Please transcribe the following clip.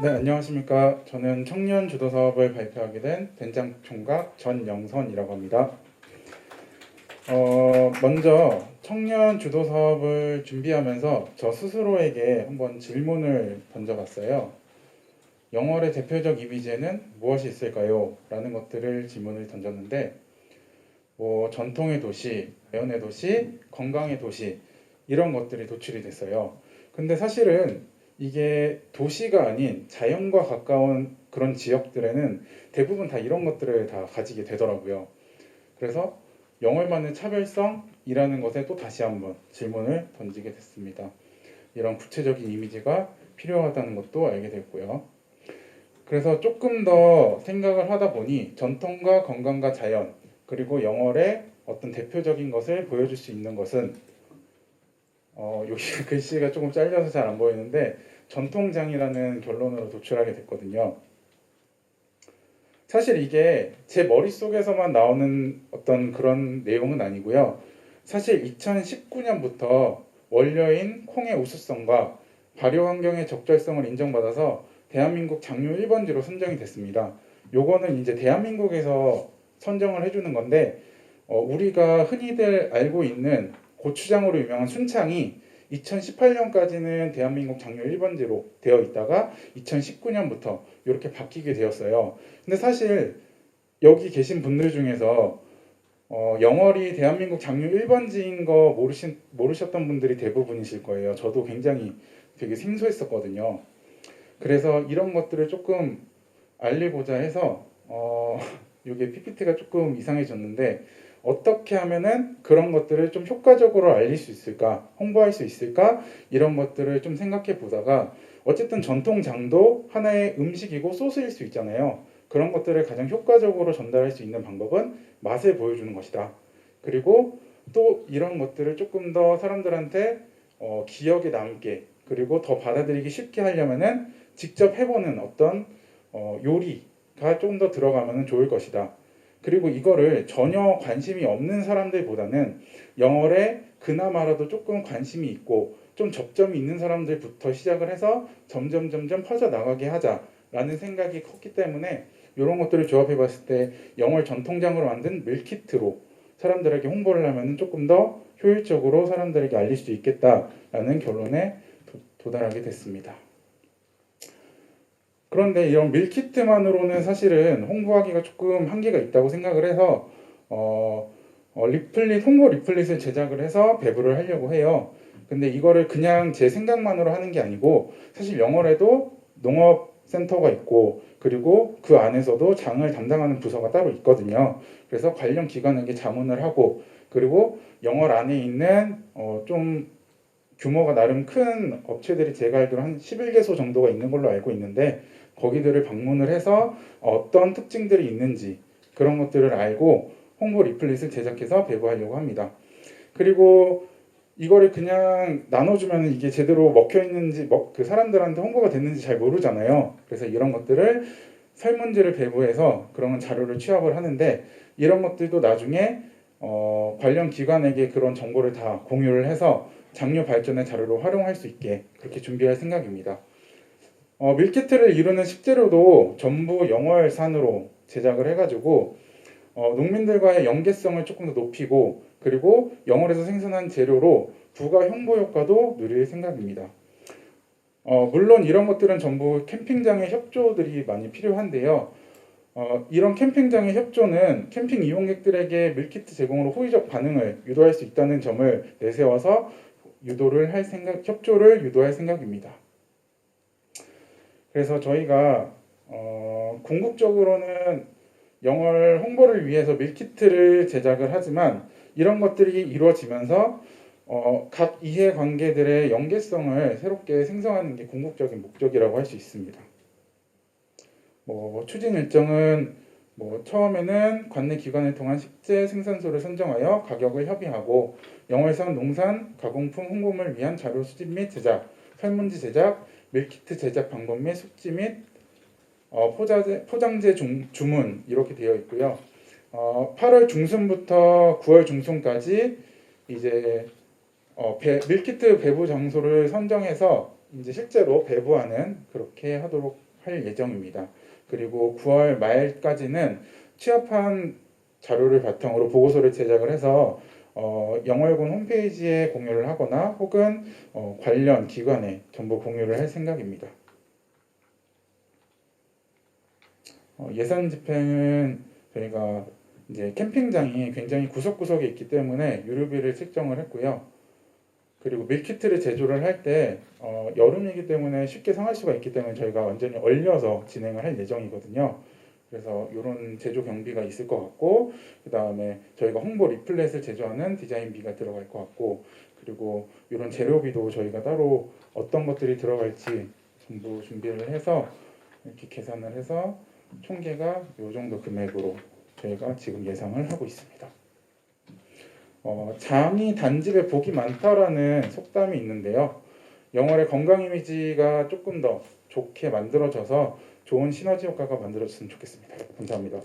네, 안녕하십니까. 저는 청년 주도 사업을 발표하게 된 된장 총각 전영선이라고 합니다. 먼저 청년 주도 사업을 준비하면서 저 스스로에게 한번 질문을 던져봤어요. 영월의 대표적 이미지에는 무엇이 있을까요? 라는 것들을 질문을 던졌는데, 전통의 도시, 자연의 도시, 건강의 도시, 이런 것들이 도출이 됐어요. 근데 사실은 이게 도시가 아닌 자연과 가까운 그런 지역들에는 대부분 다 이런 것들을 다 가지게 되더라고요. 그래서 영월만의 차별성이라는 것에 또 다시 한번 질문을 던지게 됐습니다. 이런 구체적인 이미지가 필요하다는 것도 알게 됐고요. 그래서 조금 더 생각을 하다 보니 전통과 건강과 자연, 그리고 영월의 어떤 대표적인 것을 보여줄 수 있는 것은 여기 글씨가 조금 잘려서 잘 안 보이는데 전통장이라는 결론으로 도출하게 됐거든요. 사실 이게 제 머릿속에서만 나오는 어떤 그런 내용은 아니고요. 사실 2019년부터 원료인 콩의 우수성과 발효 환경의 적절성을 인정받아서 대한민국 장류 1번지로 선정이 됐습니다. 요거는 이제 대한민국에서 선정을 해주는 건데 우리가 흔히들 알고 있는 고추장으로 유명한 순창이 2018년까지는 대한민국 장류 1번지로 되어 있다가 2019년부터 이렇게 바뀌게 되었어요. 근데 사실 여기 계신 분들 중에서 영월이 대한민국 장류 1번지인 거 모르셨던 분들이 대부분이실 거예요. 저도 굉장히 되게 생소했었거든요. 그래서 이런 것들을 조금 알리고자 해서 이게 PPT가 조금 이상해졌는데 어떻게 하면은 그런 것들을 좀 효과적으로 알릴 수 있을까, 홍보할 수 있을까 이런 것들을 좀 생각해 보다가 어쨌든 전통장도 하나의 음식이고 소스일 수 있잖아요. 그런 것들을 가장 효과적으로 전달할 수 있는 방법은 맛을 보여주는 것이다. 그리고 또 이런 것들을 조금 더 사람들한테 기억에 남게 그리고 더 받아들이기 쉽게 하려면은 직접 해보는 어떤 요리가 좀 더 들어가면 좋을 것이다. 그리고 이거를 전혀 관심이 없는 사람들보다는 영월에 그나마라도 조금 관심이 있고 좀 접점이 있는 사람들부터 시작을 해서 점점 퍼져 나가게 하자라는 생각이 컸기 때문에 이런 것들을 조합해 봤을 때 영월 전통장으로 만든 밀키트로 사람들에게 홍보를 하면 조금 더 효율적으로 사람들에게 알릴 수 있겠다라는 결론에 도달하게 됐습니다. 그런데 이런 밀키트만으로는 사실은 홍보하기가 조금 한계가 있다고 생각을 해서 홍보 리플릿을 제작을 해서 배부를 하려고 해요. 근데 이거를 그냥 제 생각만으로 하는 게 아니고 사실 영월에도 농업센터가 있고 그리고 그 안에서도 장을 담당하는 부서가 따로 있거든요. 그래서 관련 기관에게 자문을 하고 그리고 영월 안에 있는 좀 규모가 나름 큰 업체들이 제가 알기로 한 11개소 정도가 있는 걸로 알고 있는데 거기들을 방문을 해서 어떤 특징들이 있는지 그런 것들을 알고 홍보 리플릿을 제작해서 배부하려고 합니다. 그리고 이거를 그냥 나눠주면 이게 제대로 먹혀 있는지 그 사람들한테 홍보가 됐는지 잘 모르잖아요. 그래서 이런 것들을 설문지를 배부해서 그런 자료를 취합을 하는데 이런 것들도 나중에 관련 기관에게 그런 정보를 다 공유를 해서 장류 발전의 자료로 활용할 수 있게 그렇게 준비할 생각입니다. 밀키트를 이루는 식재료도 전부 영월산으로 제작을 해가지고 농민들과의 연계성을 조금 더 높이고 그리고 영월에서 생산한 재료로 부가 홍보 효과도 누릴 생각입니다. 물론 이런 것들은 전부 캠핑장의 협조들이 많이 필요한데요. 이런 캠핑장의 협조는 캠핑 이용객들에게 밀키트 제공으로 호의적 반응을 유도할 수 있다는 점을 내세워서 협조를 유도할 생각입니다. 그래서 저희가 궁극적으로는 영월 홍보를 위해서 밀키트를 제작을 하지만 이런 것들이 이루어지면서 각 이해관계들의 연계성을 새롭게 생성하는 게 궁극적인 목적이라고 할 수 있습니다. 추진 일정은 처음에는 관내 기관을 통한 식재 생산소를 선정하여 가격을 협의하고 영월산 농산 가공품 홍보를 위한 자료 수집 및 제작, 설문지 제작, 밀키트 제작 방법 및 숙지 및 포장재 주문 이렇게 되어 있고요. 8월 중순부터 9월 중순까지 이제 밀키트 배부 장소를 선정해서 이제 실제로 배부하는 그렇게 하도록 할 예정입니다. 그리고 9월 말까지는 취합한 자료를 바탕으로 보고서를 제작을 해서 영월군 홈페이지에 공유를 하거나 혹은 관련 기관에 전부 공유를 할 생각입니다. 예산 집행은 저희가 이제 캠핑장이 굉장히 구석구석에 있기 때문에 유류비를 책정을 했고요. 그리고 밀키트를 제조를 할 때 여름이기 때문에 쉽게 상할 수가 있기 때문에 저희가 완전히 얼려서 진행을 할 예정이거든요. 그래서 이런 제조 경비가 있을 것 같고, 그 다음에 저희가 홍보 리플렛을 제조하는 디자인비가 들어갈 것 같고, 그리고 이런 재료비도 저희가 따로 어떤 것들이 들어갈지 전부 준비를 해서 이렇게 계산을 해서 총계가 이 정도 금액으로 저희가 지금 예상을 하고 있습니다. 장이 단집에 복이 많다라는 속담이 있는데요. 영월의 건강 이미지가 조금 더 좋게 만들어져서 좋은 시너지 효과가 만들어졌으면 좋겠습니다. 감사합니다.